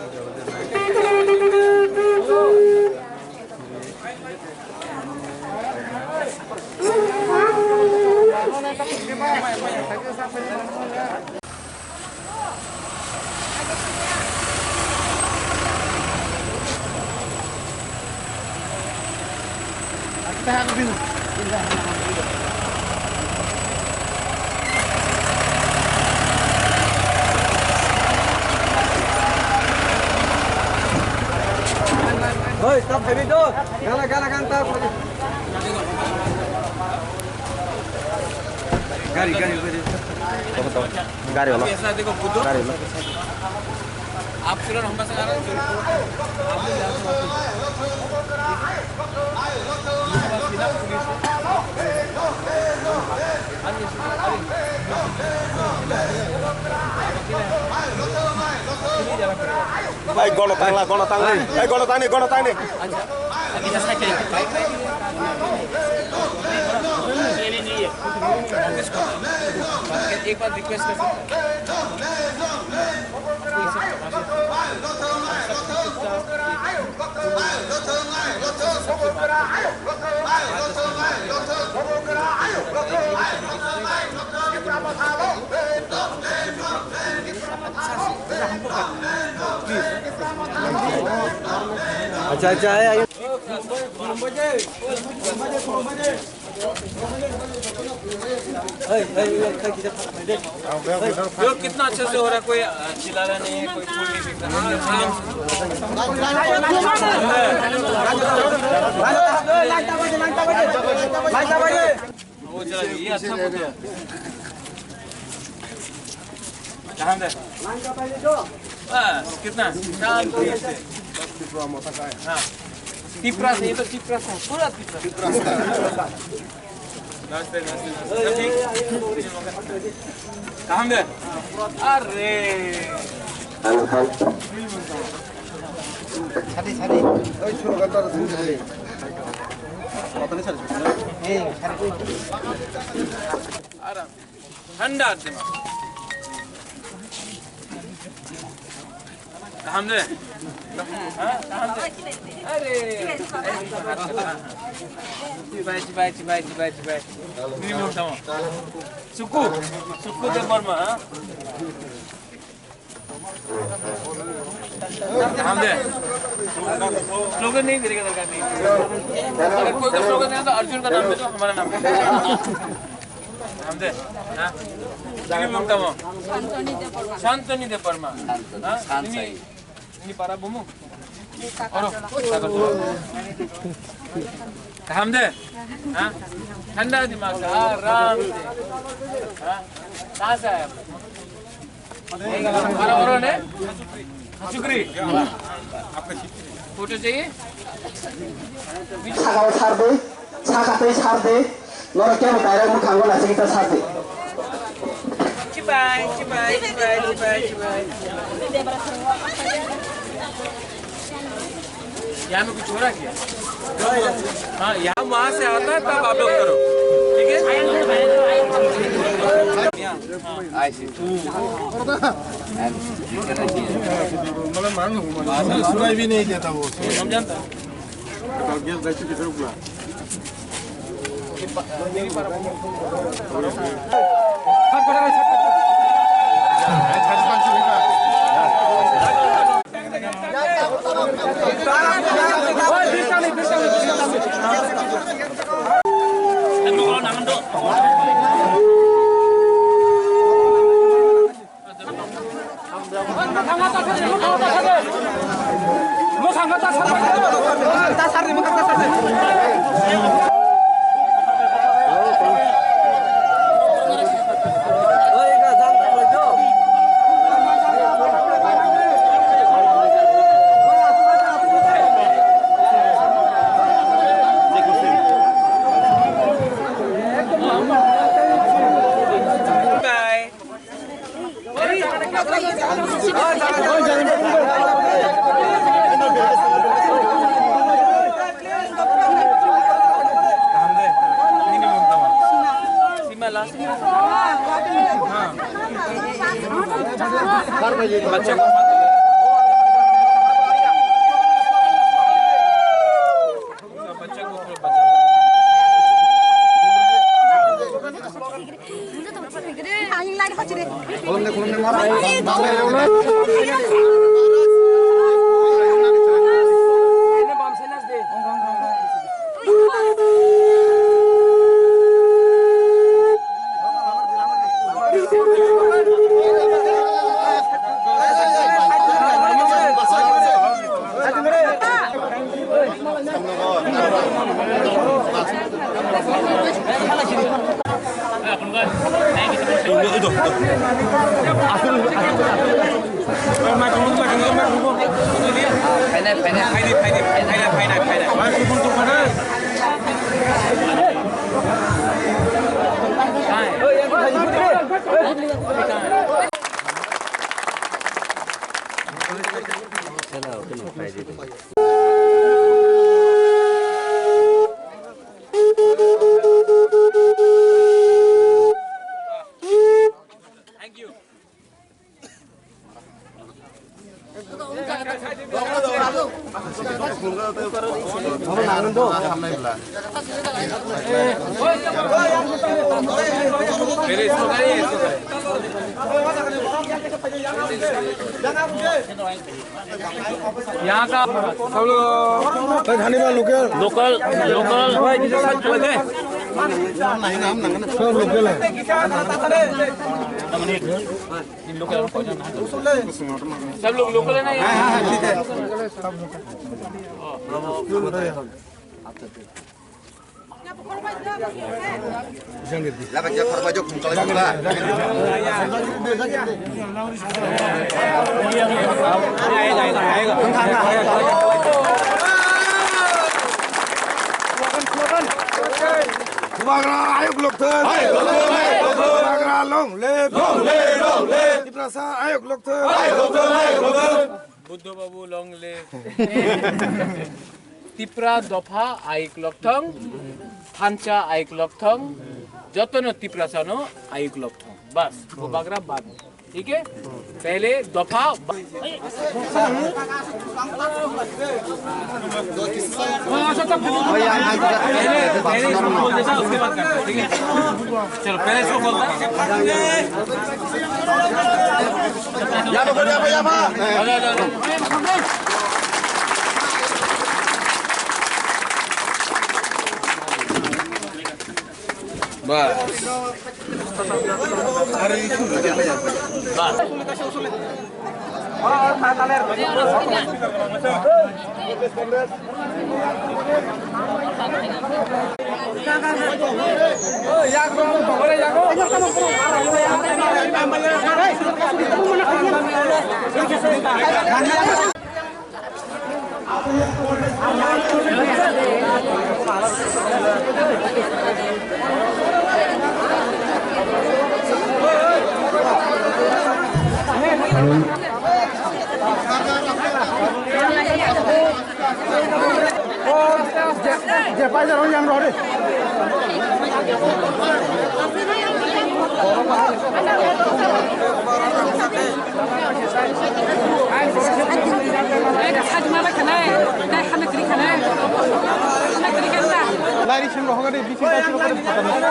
Oi, stop heavy door. Gala kantar. गाड़ी वाला ऐसा देखो खुद गाड़ी वाला आप चलो हम बस आ रहे हैं भाई गणतंत्र एक बार रिक्वेस्ट कर अच्छा है कितना अच्छे से हो रहा है, कोई चिल्ला रहा नहीं है, कोई फूल नहीं फेंक रहा। वो चला ये अच्छा बस कितना शांति से हाँ टिपरा से, ये तो टिपरा से पूरा टिपरा कहाँ गए? अरे ठंडा दिमाग कहाँ गए? अरे सुकू दे बर्मा हम दे स्लोगन नहीं देने का दरकार नहीं, अगर कोई का स्लोगन देना तो अर्जुन का नाम दे दो, हमारा नाम हम दे शांतनी दे परमा ini para bumu हम दे ठंडा दिमाग से आराम से कहाँ से आया और ने शुक्री फोटो चाहिए छाड़ दे लोग क्या बता रहे हैं खांगो लाचे की तरह छाड़ दे चिपाई यहाँ में कुछ हो रहा है क्या? हाँ यहाँ वहाँ से आता है तब आप लोग करो, ठीक है? सुनाई भी नहीं देता वो हम जानता बच्चे यहाँ का सब लोग लोकल लोकल सब लोग लोकल है ना आयोग लोग थे आयोग लोग थे बुद्ध बाबू लॉन्ग ले तिप्रा दफा आइक लक्थंग थांचा आइक लक्थंग जतन तिप्रा सानो आइक लक्थंग बस वो बागरा बाद ठीक है पहले दफा उसके बाद करते ठीक है चलो पहले इसको बोलता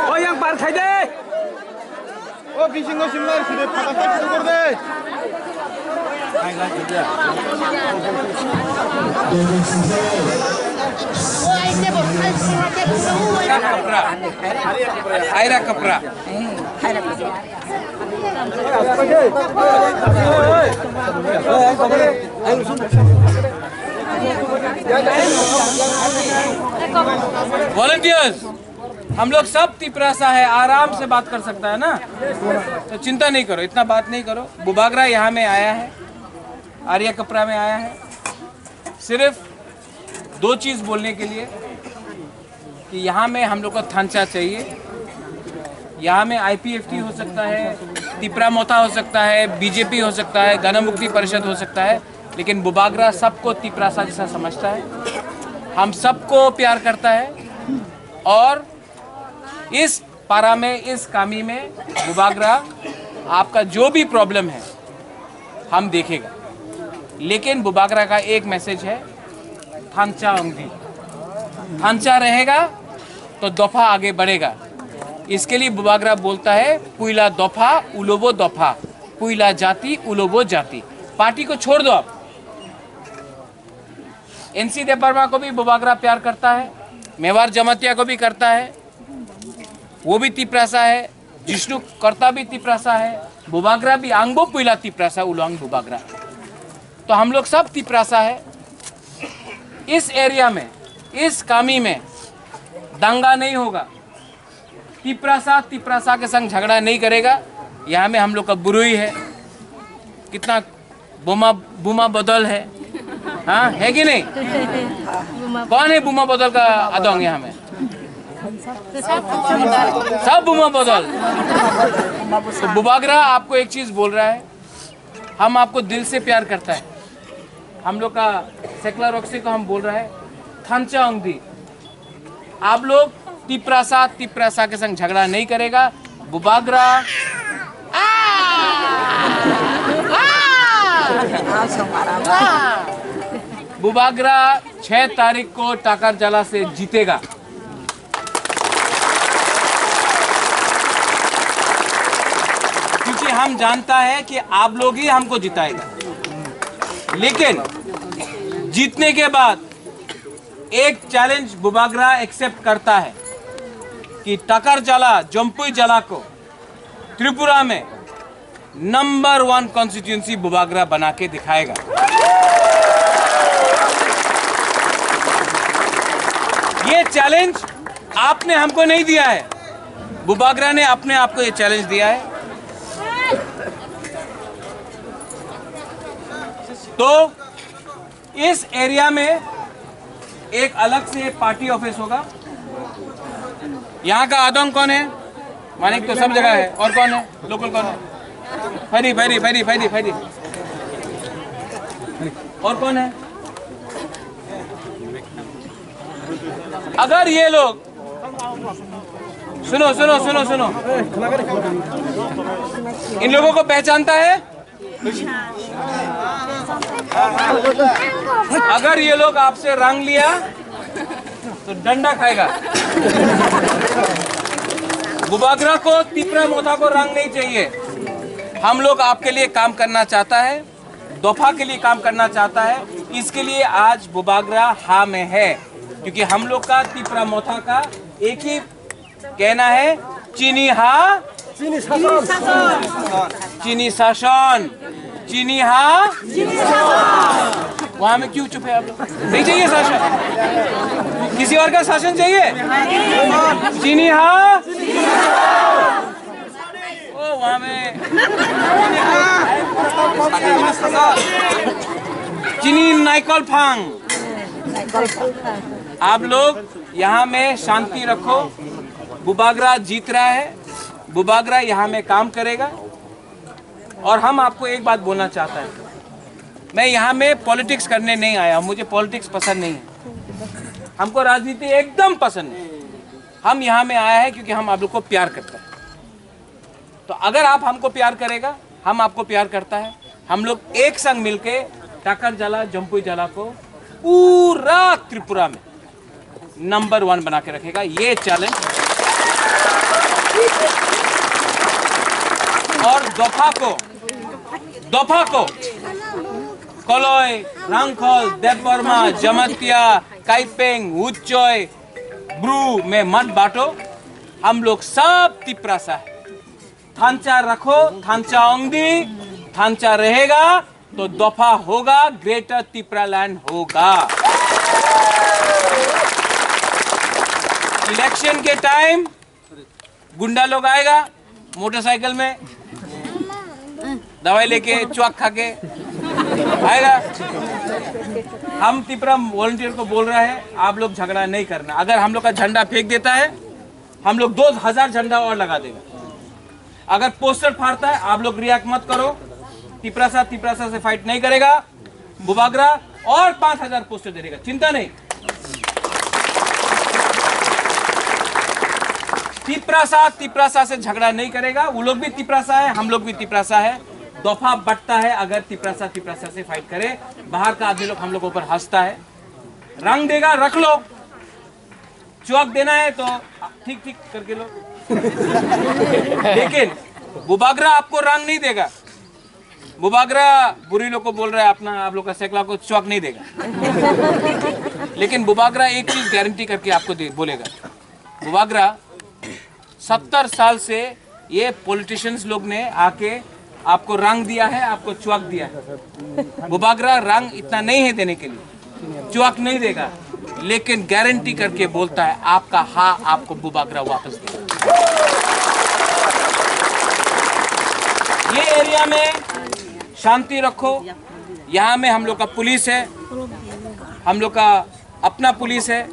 बस yang par khai de o bisingo simlar sire patata shuru kor de aira kapra volunteers हम लोग सब तिपरासा है आराम से बात कर सकता है ना तो चिंता नहीं करो इतना बात नहीं करो बुबागरा यहाँ में आया है आर्या कपड़ा में आया है सिर्फ दो चीज़ बोलने के लिए कि यहाँ में हम लोग को थांचा चाहिए यहाँ में IPFT हो सकता है तिपरा मोथा हो सकता है बीजेपी हो सकता है गणमुक्ति परिषद हो सकता है लेकिन बुबागरा सबको तिपरासा जैसा समझता है हम सबको प्यार करता है और इस पारा में इस कामी में बुबागरा आपका जो भी प्रॉब्लम है हम देखेगा लेकिन बुबागरा का एक मैसेज है थांचा अंगी थांचा रहेगा तो दफा आगे बढ़ेगा इसके लिए बुबागरा बोलता है पुइला दफा उलोबो दफा पुइला जाति उलोबो जाति। पार्टी को छोड़ दो आप। एनसी देवबर्मा को भी बुबागरा प्यार करता है, मेवार जमातिया को भी करता है, वो भी तिप्रासा है, जिष्णु कर्ता भी तिप्रासा है, बुबागरा भी आंगबो पुइला तिप्रासा उलोंग बुबागरा। तो हम लोग सब तिप्रासा है। इस एरिया में, इस कामी में दंगा नहीं होगा, तिप्रासा तिप्रासा के संग झगड़ा नहीं करेगा। यहाँ में हम लोग का बुरुई है, कितना बुमा बुमा बदल है, हाँ है कि नहीं? कौन है बुमा बदल का अदोंग यहाँ में? सब बुमा बदल। तो बुबागरा आपको एक चीज बोल रहा है, हम आपको दिल से प्यार करता है। हम लोग का सेक्ला रॉक्सी को हम बोल रहा है थांचा ओंगदी। आप लोग तिप्रासा तिप्रासा के संग झगड़ा नहीं करेगा। बुबागरा बुबागरा 6 तारीख को टाकर जला से जीतेगा। क्योंकि हम जानता है कि आप लोग ही हमको जिताएगा। लेकिन जीतने के बाद एक चैलेंज बुबागरा एक्सेप्ट करता है कि टाकर जला जम्पुई जला को त्रिपुरा में नंबर 1 कॉन्स्टिट्यूंसी बुबागरा बना के दिखाएगा। ये चैलेंज आपने हमको नहीं दिया है, बुबागरा ने अपने आप को ये चैलेंज दिया है। तो इस एरिया में एक अलग से पार्टी ऑफिस होगा। यहाँ का आदोंग कौन है? मानिक तो सब जगह है। और कौन है? लोकल कौन है? Ferry ferry ferry ferry ferry. और कौन है? अगर ये लोग सुनो सुनो सुनो सुनो, इन लोगों को पहचानता है? अगर ये लोग आपसे रंग लिया तो डंडा खाएगा। बुबागरा को तिप्रा मोथा को रंग नहीं चाहिए। हम लोग आपके लिए काम करना चाहता है, दोफा के लिए काम करना चाहता है। इसके लिए आज बुबागरा हा में है, क्योंकि हम लोग का तिप्रा मोथा का एक ही कहना है, चीनी हा चीनी शासन, चीनी शासन, चीनी हा। वहां में क्यों चुप है आप लोग? नहीं चाहिए शासन? किसी और का शासन चाहिए? चीनी हा। ओ वहां में चीनी नाइकल फांग। आप लोग यहाँ में शांति रखो। बुबागरा जीत रहा है, बुबागरा यहाँ में काम करेगा। और हम आपको एक बात बोलना चाहता है, मैं यहाँ में पॉलिटिक्स करने नहीं आया। मुझे पॉलिटिक्स पसंद नहीं है, हमको राजनीति एकदम पसंद नहीं। हम यहाँ में आया है क्योंकि हम आप लोग को प्यार करते हैं। तो अगर आप हमको प्यार करेगा, हम आपको प्यार करता है, हम लोग एक संग मिलके टाकर जला जम्पुई जला को पूरा त्रिपुरा में नंबर 1 बना के रखेगा। ये चैलेंज। और दोफा को कलोय, रांगखोल, देवबर्मा, जमातिया, काइपेंग, उच्चोय, ब्रू में मत बांटो। हम लोग सब तिप्रासा है। थांचा रखो, थांचा ओंगदी, थांचा रहेगा तो दोफा होगा, ग्रेटर तिप्रा लैंड होगा। इलेक्शन के टाइम गुंडा लोग आएगा मोटरसाइकिल में, दवाई लेके चौक खा के आएगा। हम तिप्रा वॉलंटियर को बोल रहा है, आप लोग झगड़ा नहीं करना। अगर हम लोग का झंडा फेंक देता है, हम लोग 2000 झंडा और लगा देगा। अगर पोस्टर फाड़ता है, आप लोग रिएक्ट मत करो। तिप्रासा से फाइट नहीं करेगा बुबागरा, और 5000 पोस्टर दे देगा, चिंता नहीं। तिप्रासा से झगड़ा नहीं करेगा। वो लोग भी तिप्रासा है, हम लोग भी तिप्रासा है। दफा बटता है अगर तिप्रासा से फाइट करे। बाहर का आदमी लोग हम लोग ऊपर हंसता है, रंग देगा रख लो, चौक देना है तो ठीक करके लो। लेकिन बुबागरा आपको रंग नहीं देगा। बुबागरा बुरी लोग को बोल रहा है अपना आप लोग का सैकड़ा को चौक नहीं देगा, लेकिन बुबागरा एक चीज गारंटी करके आपको बोलेगा, बुबागरा 70 साल से ये पॉलिटिशियंस लोग ने आके आपको रंग दिया है, आपको चौक दिया है। बुबागरा रंग इतना नहीं है देने के लिए, चौक नहीं देगा, लेकिन गारंटी करके बोलता है आपका हाँ आपको बुबागरा वापस देगा। ये एरिया में शांति रखो, यहाँ में हम लोग का पुलिस है, हम लोग का अपना पुलिस है,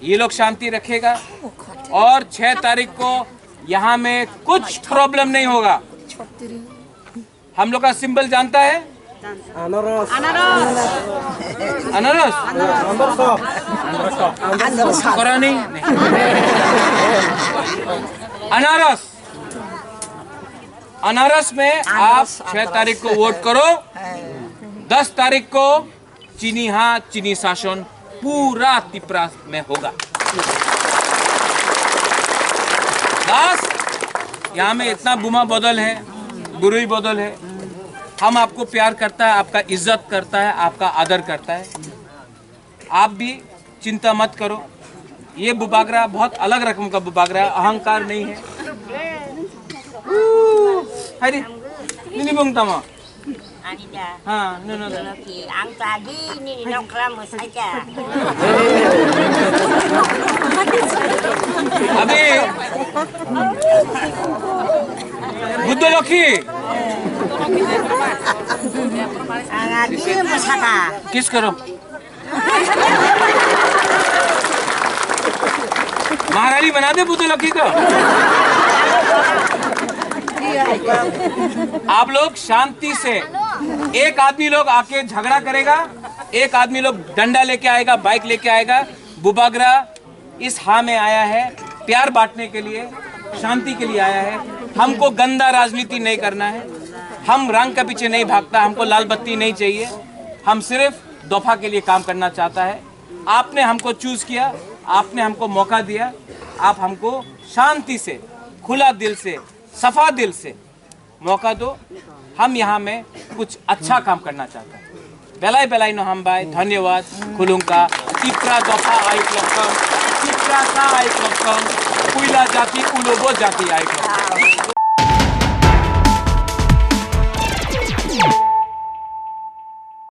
ये लोग शांति रखेगा और 6 तारीख को यहाँ में कुछ प्रॉब्लम नहीं होगा। हम लोग का सिंबल जानता है अनारस, अनारस नहीं, अनारस, अनारस में आप 6 तारीख को वोट करो, 10 तारीख को चीनी हाँ चीनी शासन पूरा त्रिपुरा में होगा। बस यहाँ में इतना बुमा बदल है, बुरी बदल है, हम आपको प्यार करता है, आपका इज्जत करता है, आपका आदर करता है। आप भी चिंता मत करो, ये बुबागरा बहुत अलग रकम का बुबागरा है, अहंकार नहीं है। Hari, ini bung tama. Anida. हाँ, no. Oke, ang tadi ini nongkrong saja. अभी बुद्ध लखी Angadi musaka. किस करो महारानी बना दे बुद्ध लखी को। आप लोग शांति से, एक आदमी लोग आके झगड़ा करेगा, एक आदमी लोग डंडा लेके आएगा, बाइक लेके आएगा। बुबागरा इस हाँ में आया है प्यार बांटने के लिए, शांति के लिए आया है। हमको गंदा राजनीति नहीं करना है, हम रंग के पीछे नहीं भागता, हमको लाल बत्ती नहीं चाहिए, हम सिर्फ दफा के लिए काम करना चाहता है। आपने हमको चूज किया, आपने हमको मौका दिया, आप हमको शांति से, खुला दिल से, सफा दिल से मौका दो। हम यहाँ में कुछ अच्छा काम करना चाहते हैं। बेलाई बेलाई नो हम भाई धन्यवाद खुलूंगा त्रिपुरा दफा आयुक लक्कम त्रिपुरा का आयुक लक्कम कुइला जाति उलोबो जाति आयुक लक्कम।